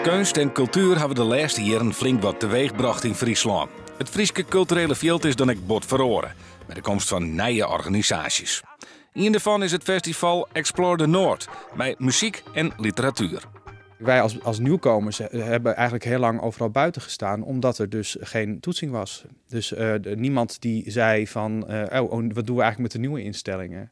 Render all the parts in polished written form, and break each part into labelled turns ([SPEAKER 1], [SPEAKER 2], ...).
[SPEAKER 1] Kunst en cultuur hebben de laatste jaren flink wat teweeggebracht in Friesland. Het Frieske culturele veld is dan ook bot verloren, met de komst van nieuwe organisaties. Een daarvan is het festival Explore the Noord, bij muziek en literatuur.
[SPEAKER 2] Wij als nieuwkomers hebben eigenlijk heel lang overal buiten gestaan, omdat er dus geen toetsing was. Dus niemand die zei van, wat doen we eigenlijk met de nieuwe instellingen?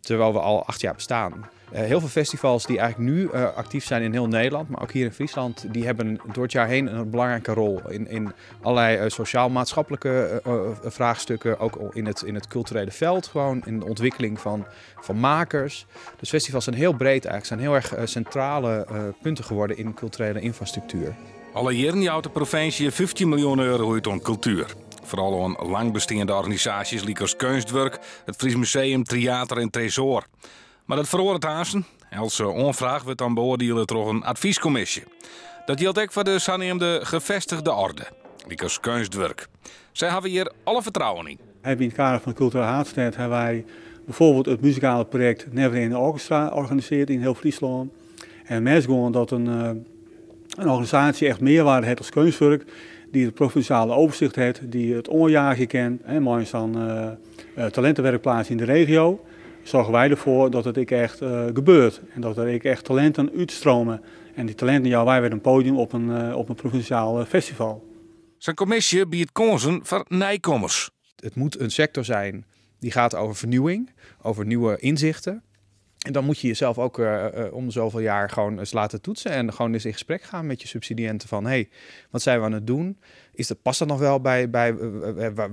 [SPEAKER 2] Terwijl we al 8 jaar bestaan. Heel veel festivals die eigenlijk nu actief zijn in heel Nederland, maar ook hier in Friesland, die hebben door het jaar heen een belangrijke rol in allerlei sociaal-maatschappelijke vraagstukken, ook in het culturele veld, gewoon in de ontwikkeling van makers. Dus festivals zijn heel breed eigenlijk, zijn heel erg centrale punten geworden in culturele infrastructuur.
[SPEAKER 1] Alle jaren jouwt de provincie 15 miljoen euro uit aan cultuur. Vooral aan lang bestaande organisaties als Kunstwerk, het Fries Museum, Theater en Tresor. Maar dat verhoor het haasten. Als onvraag wordt dan beoordelen door een adviescommissie. Dat geldt ook voor de zogenaamde gevestigde orde, als Kunstwerk. Zij hebben hier alle vertrouwen in.
[SPEAKER 3] In het kader van Culturele Haardstad hebben wij bijvoorbeeld het muzikale project Never in the Orchestra georganiseerd in heel Friesland. En mensen gewoon dat een organisatie echt meerwaarde heeft als Kunstwerk, die het provinciale overzicht heeft, die het onjaartje kent, en mooi is dan talentenwerkplaats in de regio. Zorgen wij ervoor dat het echt gebeurt en dat er echt talenten uitstromen. En die talenten jouw wij weer een podium op een provinciaal festival.
[SPEAKER 1] Zijn commissie biedt kansen voor nijkomers.
[SPEAKER 2] Het moet een sector zijn die gaat over vernieuwing, over nieuwe inzichten. En dan moet je jezelf ook om zoveel jaar gewoon eens laten toetsen en gewoon eens in gesprek gaan met je subsidiënten van hey, wat zijn we aan het doen? Past dat nog wel bij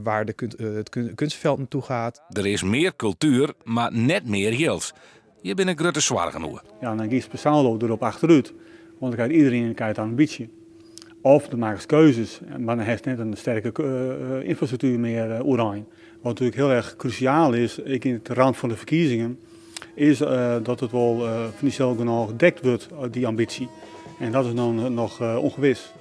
[SPEAKER 2] waar het kunstveld naartoe gaat?
[SPEAKER 1] Er is meer cultuur, maar net meer geld. Je bent een grote zwaar genoeg.
[SPEAKER 3] Ja, dan kiest speciaal erop achteruit, want dan krijgt iedereen een ambitie. Of dan maken ze keuzes, maar dan heeft net een sterke infrastructuur meer oranje. Wat natuurlijk heel erg cruciaal is, ik in het rand van de verkiezingen, is dat het wel financieel genoeg gedekt wordt, die ambitie. En dat is nog ongewis.